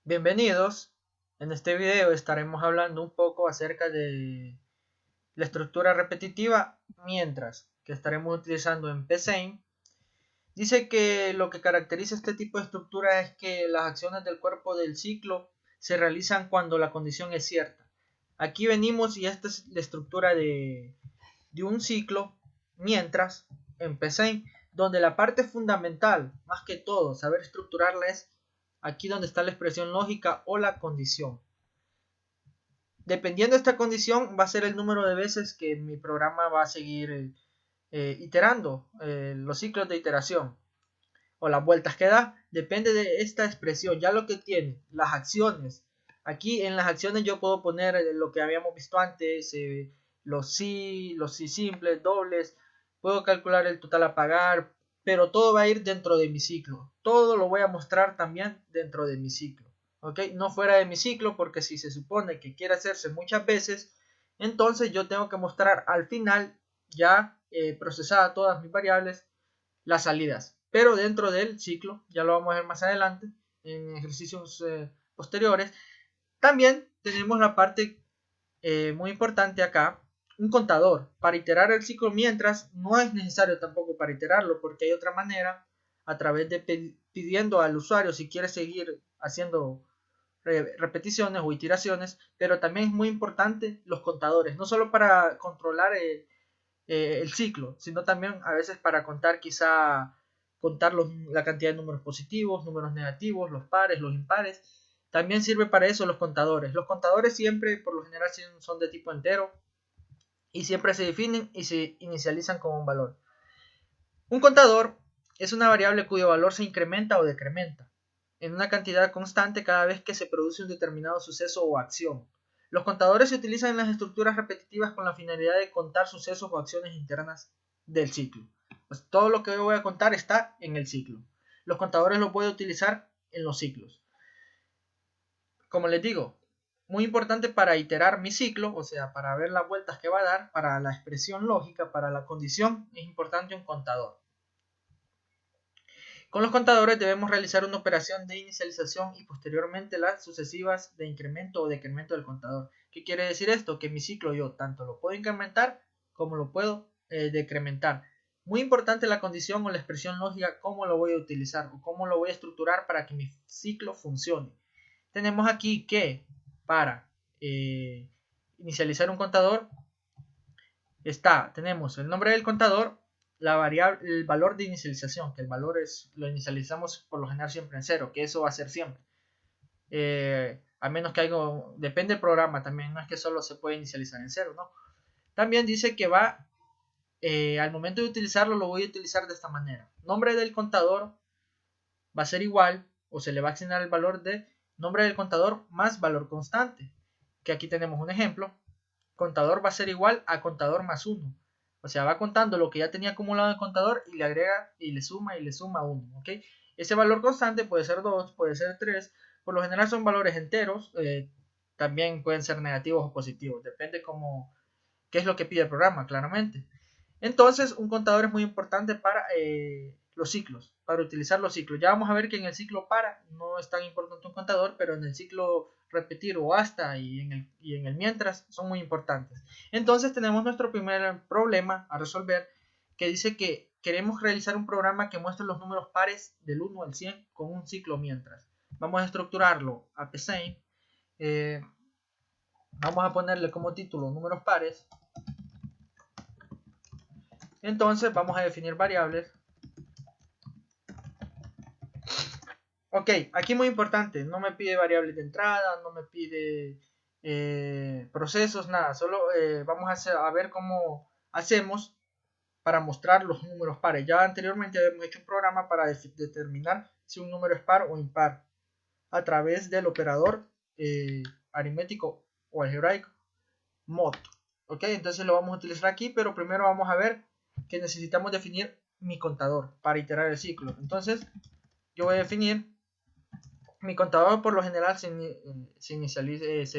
Bienvenidos. En este video estaremos hablando un poco acerca de la estructura repetitiva mientras que estaremos utilizando en PSeInt. Dice que lo que caracteriza este tipo de estructura es que las acciones del cuerpo del ciclo se realizan cuando la condición es cierta. Aquí venimos y esta es la estructura de un ciclo mientras en PSeInt, donde la parte fundamental, más que todo, saber estructurarla es aquí donde está la expresión lógica o la condición. Dependiendo de esta condición va a ser el número de veces que mi programa va a seguir iterando, los ciclos de iteración o las vueltas que da, depende de esta expresión. Ya lo que tiene, las acciones. Aquí en las acciones yo puedo poner lo que habíamos visto antes, los sí simples, dobles, puedo calcular el total a pagar, pero todo va a ir dentro de mi ciclo. Todo lo voy a mostrar también dentro de mi ciclo. ¿Ok? No fuera de mi ciclo, porque si se supone que quiere hacerse muchas veces, entonces yo tengo que mostrar al final, ya procesada todas mis variables, las salidas. Pero dentro del ciclo, ya lo vamos a ver más adelante, en ejercicios posteriores, también tenemos la parte muy importante acá, un contador para iterar el ciclo, mientras no es necesario tampoco para iterarlo, porque hay otra manera, a través de pidiendo al usuario si quiere seguir haciendo repeticiones o iteraciones, pero también es muy importante los contadores, no solo para controlar el ciclo, sino también a veces para contar contar la cantidad de números positivos, números negativos, los pares, los impares. También sirve para eso los contadores. Los contadores siempre, por lo general, son de tipo entero y siempre se definen y se inicializan con un valor. Un contador es una variable cuyo valor se incrementa o decrementa en una cantidad constante cada vez que se produce un determinado suceso o acción. Los contadores se utilizan en las estructuras repetitivas con la finalidad de contar sucesos o acciones internas del ciclo. Pues todo lo que yo voy a contar está en el ciclo. Los contadores los voy a utilizar en los ciclos. Como les digo, muy importante para iterar mi ciclo, o sea, para ver las vueltas que va a dar, para la expresión lógica, para la condición, es importante un contador. Con los contadores debemos realizar una operación de inicialización y posteriormente las sucesivas de incremento o decremento del contador. ¿Qué quiere decir esto? Que mi ciclo yo tanto lo puedo incrementar como lo puedo decrementar. Muy importante la condición o la expresión lógica, cómo lo voy a utilizar o cómo lo voy a estructurar para que mi ciclo funcione. Tenemos aquí que para inicializar un contador tenemos el nombre del contador, la variable, el valor de inicialización, que el valor lo inicializamos por lo general siempre en 0, que eso va a ser siempre. A menos que algo, depende del programa también, no es que solo se puede inicializar en 0, ¿no? También dice que al momento de utilizarlo, lo voy a utilizar de esta manera. Nombre del contador va a ser igual, o se le va a asignar el valor de nombre del contador más valor constante, que aquí tenemos un ejemplo. Contador va a ser igual a contador más 1. O sea, va contando lo que ya tenía acumulado en el contador y le agrega y le suma 1. ¿Ok? Ese valor constante puede ser 2, puede ser 3. Por lo general son valores enteros. También pueden ser negativos o positivos. Depende qué es lo que pide el programa, claramente. Entonces, un contador es muy importante para los ciclos, para utilizar los ciclos. Ya vamos a ver que en el ciclo para no es tan importante un contador, pero en el ciclo repetir o hasta y en el mientras son muy importantes. Entonces tenemos nuestro primer problema a resolver, que dice que queremos realizar un programa que muestre los números pares del 1 al 100 con un ciclo mientras. Vamos a estructurarlo a PSeInt. Vamos a ponerle como título números pares. Entonces vamos a definir variables. Ok, aquí muy importante, no me pide variables de entrada, no me pide procesos, nada, solo vamos a ver cómo hacemos para mostrar los números pares. Ya anteriormente habíamos hecho un programa para determinar si un número es par o impar a través del operador aritmético o algebraico mod. Ok, entonces lo vamos a utilizar aquí, pero primero vamos a ver que necesitamos definir mi contador para iterar el ciclo. Entonces yo voy a definir mi contador. Por lo general se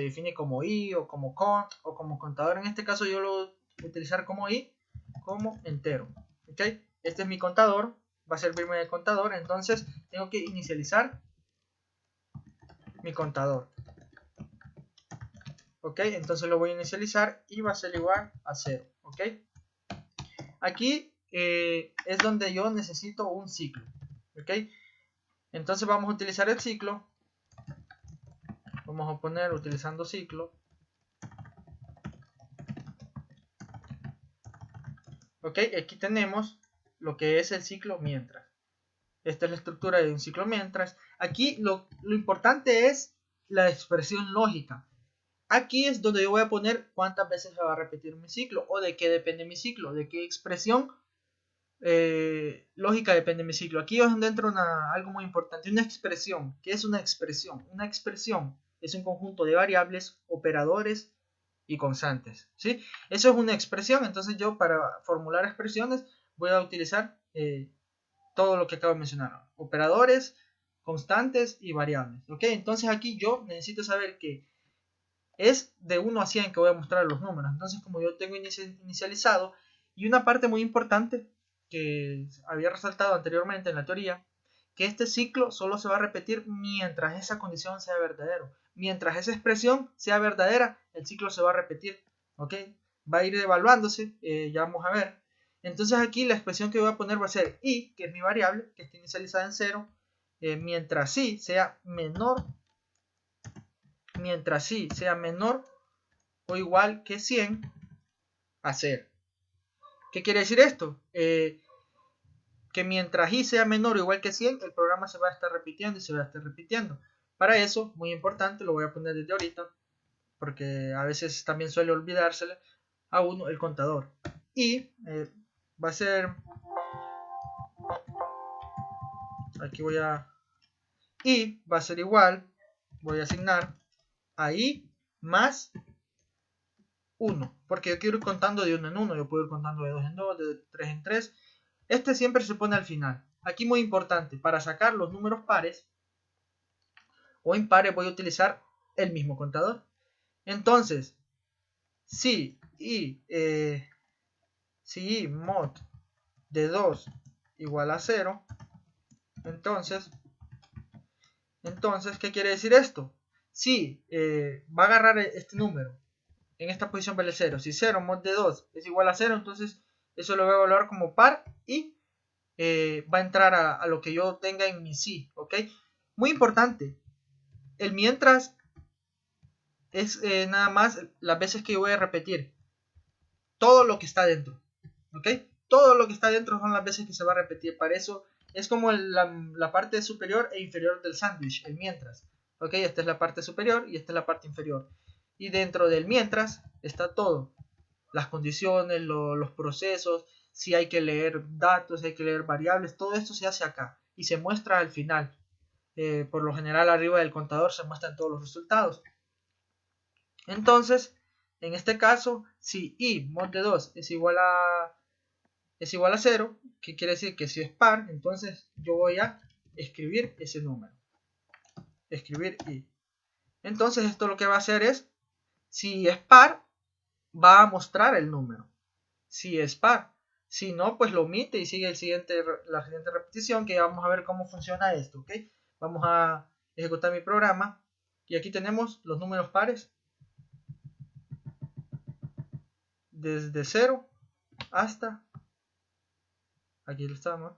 define como i o como cont o como contador. En este caso yo lo voy a utilizar como i, como entero. ¿Okay? Este es mi contador, va a servirme de contador. Entonces tengo que inicializar mi contador. Ok, entonces lo voy a inicializar y va a ser igual a 0. Ok, aquí es donde yo necesito un ciclo. Ok, entonces vamos a utilizar el ciclo. Vamos a poner utilizando ciclo. Ok, aquí tenemos lo que es el ciclo mientras. Esta es la estructura de un ciclo mientras. Aquí lo importante es la expresión lógica. Aquí es donde yo voy a poner cuántas veces se va a repetir mi ciclo o de qué depende mi ciclo, de qué expresión lógica depende mi ciclo. Aquí es donde entra algo muy importante, una expresión. ¿Qué es una expresión? Una expresión es un conjunto de variables, operadores y constantes, ¿sí? Eso es una expresión. Entonces yo para formular expresiones voy a utilizar todo lo que acabo de mencionar, operadores, constantes y variables, ¿ok? Entonces aquí yo necesito saber que es de 1 a 100 que voy a mostrar los números. Entonces como yo tengo inicializado, y una parte muy importante que había resaltado anteriormente en la teoría, que este ciclo solo se va a repetir mientras esa condición sea verdadera. Mientras esa expresión sea verdadera, el ciclo se va a repetir, ¿ok? Va a ir evaluándose, ya vamos a ver. Entonces aquí la expresión que voy a poner va a ser i, que es mi variable, que está inicializada en 0, mientras i sea menor o igual que 100 a 0. ¿Qué quiere decir esto? Que mientras i sea menor o igual que 100, el programa se va a estar repitiendo y se va a estar repitiendo. Para eso, muy importante, lo voy a poner desde ahorita, porque a veces también suele olvidársele a uno el contador. Y va a ser, aquí y va a ser igual, voy a asignar a i más 1, porque yo quiero ir contando de 1 en 1, yo puedo ir contando de 2 en 2, de 3 en 3. Este siempre se pone al final. Aquí muy importante, para sacar los números pares o impares voy a utilizar el mismo contador. Entonces, si i mod de 2 igual a 0, entonces, ¿qué quiere decir esto? Si va a agarrar este número, en esta posición vale 0. Si 0 mod de 2 es igual a 0, entonces eso lo voy a evaluar como par y va a entrar a lo que yo tenga en mi sí, ¿ok? Muy importante, el mientras es nada más las veces que yo voy a repetir todo lo que está dentro, ¿ok? Todo lo que está dentro son las veces que se va a repetir. Para eso es como la parte superior e inferior del sándwich, el mientras, ¿ok? Esta es la parte superior y esta es la parte inferior. Y dentro del mientras está todo, las condiciones, los procesos, si hay que leer datos, si hay que leer variables, todo esto se hace acá y se muestra al final. Por lo general arriba del contador se muestran todos los resultados. Entonces, en este caso, si i mod de 2 es igual a 0, que quiere decir que si es par, entonces yo voy a escribir ese número. Escribir i. Entonces esto lo que va a hacer es, si es par, va a mostrar el número. Si es par. Si no, pues lo omite y sigue la siguiente repetición, que ya vamos a ver cómo funciona esto, ¿ok? Vamos a ejecutar mi programa. Y aquí tenemos los números pares. Desde 0 hasta... Aquí lo estamos.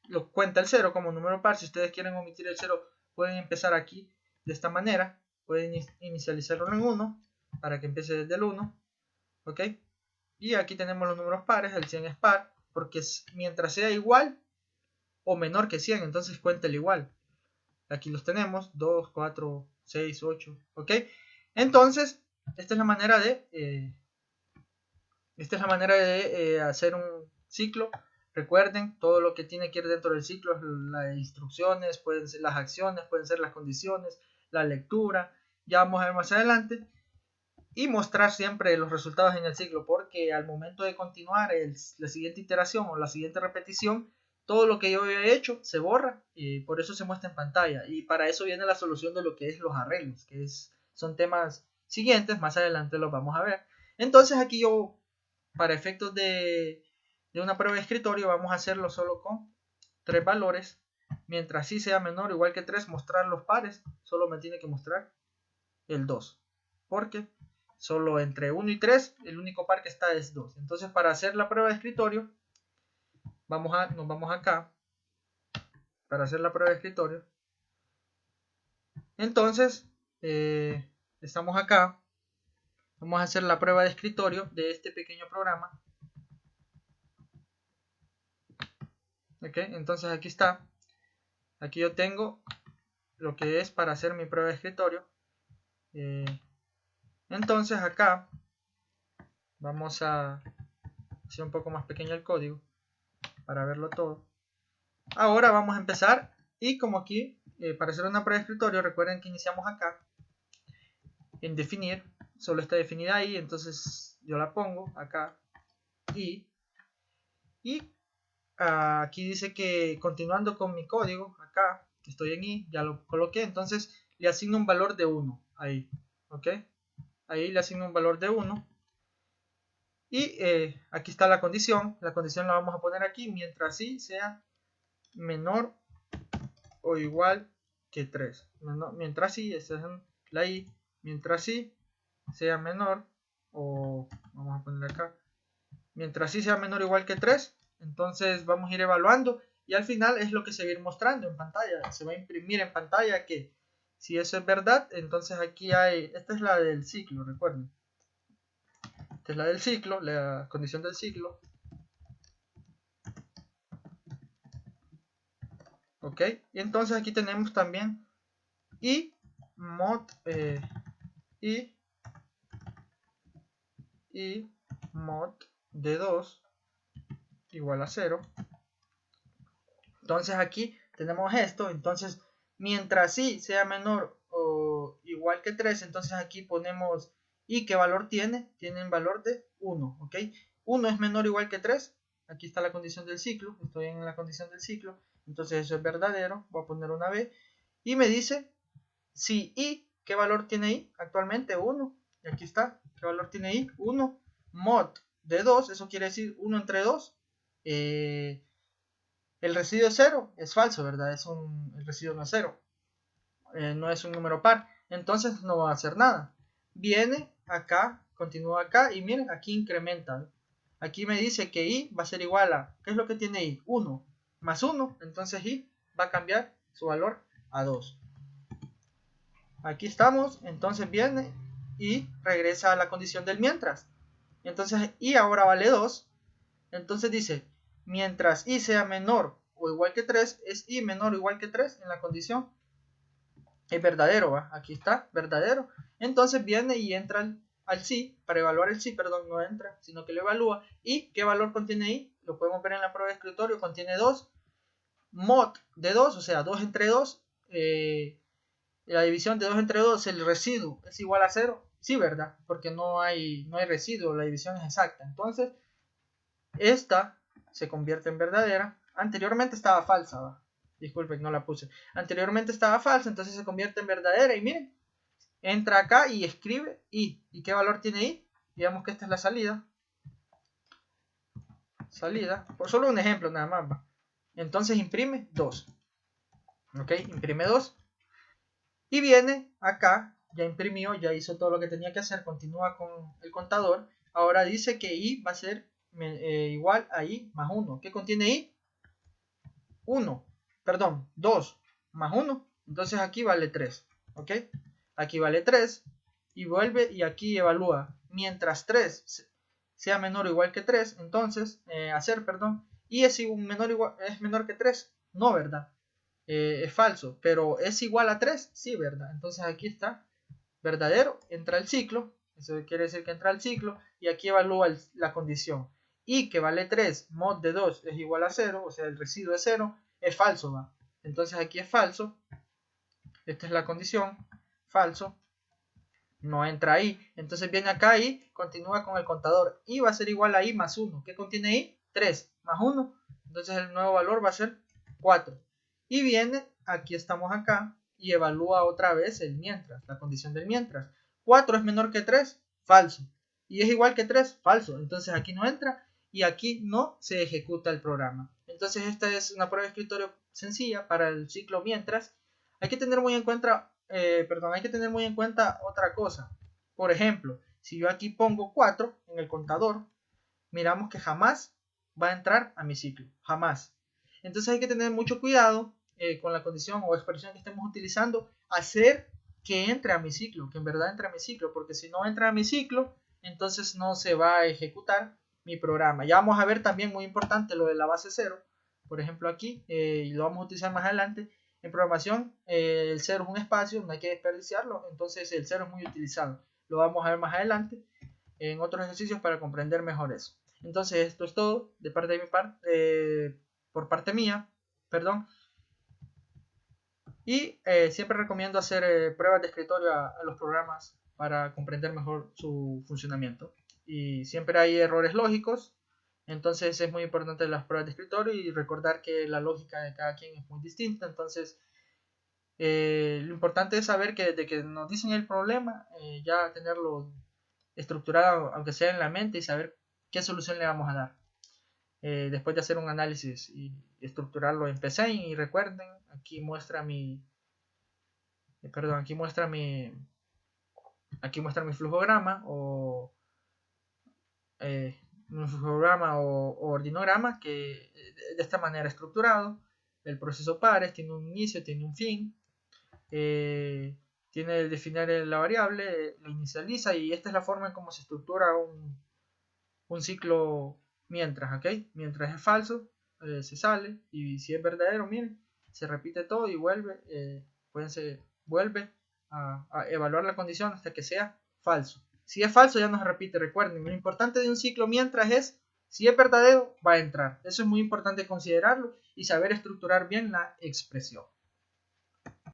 Lo cuenta el 0 como número par. Si ustedes quieren omitir el 0, pueden empezar aquí de esta manera. Pueden inicializarlo en 1 para que empiece desde el 1. ¿Ok? Y aquí tenemos los números pares. El 100 es par porque mientras sea igual o menor que 100, entonces cuenta el igual. Aquí los tenemos, 2, 4, 6, 8, ¿ok? Entonces, esta es la manera de hacer un ciclo. Recuerden, todo lo que tiene que ir dentro del ciclo es las instrucciones, pueden ser las acciones, pueden ser las condiciones, la lectura, ya vamos a ver más adelante. Y mostrar siempre los resultados en el ciclo, porque al momento de continuar la siguiente iteración o la siguiente repetición, todo lo que yo había hecho se borra y por eso se muestra en pantalla. Y para eso viene la solución de lo que es los arreglos, son temas siguientes, más adelante los vamos a ver. Entonces aquí yo, para efectos de una prueba de escritorio, vamos a hacerlo solo con 3 valores. mientras i sea menor o igual que 3, mostrar los pares, solo me tiene que mostrar el 2. Porque solo entre 1 y 3, el único par que está es 2. Entonces, para hacer la prueba de escritorio, nos vamos acá, para hacer la prueba de escritorio. Entonces, estamos acá, vamos a hacer la prueba de escritorio de este pequeño programa. Ok, entonces aquí está, aquí yo tengo lo que es para hacer mi prueba de escritorio. Entonces acá vamos a hacer un poco más pequeño el código para verlo todo. Ahora vamos a empezar, y como aquí para hacer una prueba de escritorio, recuerden que iniciamos acá en definir, solo está definida ahí, entonces yo la pongo acá y aquí dice que continuando con mi código, acá que estoy en i, ya lo coloqué, entonces le asigno un valor de 1 ahí, ok, ahí le asigno un valor de 1 y aquí está la condición la vamos a poner aquí, mientras i sea menor o igual que 3, mientras i, esa es la i, mientras i sea menor, o vamos a poner acá, mientras i sea menor o igual que 3, entonces vamos a ir evaluando y al final es lo que se va a ir mostrando en pantalla, se va a imprimir en pantalla que si eso es verdad, entonces aquí hay, esta es la del ciclo, recuerden, esta es la del ciclo, la condición del ciclo, ok, y entonces aquí tenemos también y mod y mod de 2 igual a 0. Entonces aquí tenemos esto, entonces mientras i sea menor o igual que 3, entonces aquí ponemos i, ¿qué valor tiene? Tiene un valor de 1, ¿ok? 1 es menor o igual que 3, aquí está la condición del ciclo, estoy en la condición del ciclo, entonces eso es verdadero, voy a poner una b, y me dice si i, ¿qué valor tiene i? Actualmente 1, y aquí está, ¿qué valor tiene i? 1, mod de 2, eso quiere decir 1 entre 2, el residuo es 0, es falso, ¿verdad? El residuo no es 0, no es un número par, entonces no va a hacer nada. Viene acá, continúa acá y miren, aquí incrementa. Aquí me dice que i va a ser igual a, ¿qué es lo que tiene i? 1 más 1, entonces i va a cambiar su valor a 2. Aquí estamos, entonces viene y regresa a la condición del mientras. Entonces i ahora vale 2, entonces dice, mientras i sea menor o igual que 3, es i menor o igual que 3 en la condición. Es verdadero, ¿va? Aquí está, verdadero. Entonces viene y entra al sí, para evaluar el sí, perdón, no entra, sino que lo evalúa. ¿Y qué valor contiene i? Lo podemos ver en la prueba de escritorio, contiene 2. Mod de 2, o sea, 2 entre 2. La división de 2 entre 2, el residuo es igual a 0. Sí, ¿verdad? Porque no hay residuo, la división es exacta. Entonces, esta se convierte en verdadera. Anteriormente estaba falsa, ¿va? Disculpen, no la puse. Anteriormente estaba falsa, entonces se convierte en verdadera. Y miren, entra acá y escribe i. ¿Y qué valor tiene i? Digamos que esta es la salida. Salida. Por solo un ejemplo nada más, ¿va? Entonces imprime 2. Ok, imprime 2. Y viene acá, ya imprimió, ya hizo todo lo que tenía que hacer, continúa con el contador. Ahora dice que i va a ser igual a i más 1. ¿Qué contiene i? 1, perdón, 2 más 1. Entonces aquí vale 3. ¿Ok? Aquí vale 3 y vuelve y aquí evalúa. Mientras 3 sea menor o igual que 3, entonces, y es menor que 3. No, ¿verdad? Es falso, pero es igual a 3, sí, ¿verdad? Entonces aquí está, verdadero, entra el ciclo, eso quiere decir que entra el ciclo, y aquí evalúa la condición. Y que vale 3, mod de 2 es igual a 0, o sea, el residuo es 0, es falso, ¿va? Entonces aquí es falso, esta es la condición, falso, no entra ahí, entonces viene acá y continúa con el contador, y va a ser igual a i más 1, ¿qué contiene i? 3 más 1, entonces el nuevo valor va a ser 4. Y viene, aquí estamos acá, y evalúa otra vez el mientras, la condición del mientras. 4 es menor que 3, falso. Y es igual que 3, falso. Entonces aquí no entra. y aquí no se ejecuta el programa. Entonces esta es una prueba de escritorio sencilla para el ciclo mientras. Hay que tener muy en cuenta, otra cosa. Por ejemplo, si yo aquí pongo 4 en el contador, miramos que jamás va a entrar a mi ciclo, jamás. Entonces hay que tener mucho cuidado con la condición o expresión que estemos utilizando, hacer que entre a mi ciclo, que en verdad entre a mi ciclo, porque si no entra a mi ciclo, entonces no se va a ejecutar mi programa. Ya vamos a ver también muy importante lo de la base 0, por ejemplo aquí, y lo vamos a utilizar más adelante. En programación, el 0 es un espacio, no hay que desperdiciarlo, entonces el 0 es muy utilizado. Lo vamos a ver más adelante en otros ejercicios para comprender mejor eso. Entonces esto es todo de parte de mi parte, por parte mía, perdón. Y siempre recomiendo hacer pruebas de escritorio a los programas para comprender mejor su funcionamiento. Y siempre hay errores lógicos, entonces es muy importante las pruebas de escritorio y recordar que la lógica de cada quien es muy distinta. Entonces lo importante es saber que desde que nos dicen el problema, ya tenerlo estructurado, aunque sea en la mente, y saber qué solución le vamos a dar. Después de hacer un análisis y estructurarlo en Psein, y recuerden, aquí muestra mi, aquí muestra mi flujograma o ordinograma, que de esta manera estructurado. El proceso pares tiene un inicio, tiene un fin, tiene el definir la variable, la inicializa, y esta es la forma en cómo se estructura un ciclo mientras, ¿ok? Mientras es falso, se sale, y si es verdadero, miren, se repite todo y vuelve a evaluar la condición hasta que sea falso. Si es falso ya no se repite, recuerden, lo importante de un ciclo mientras es, si es verdadero, va a entrar. Eso es muy importante considerarlo y saber estructurar bien la expresión.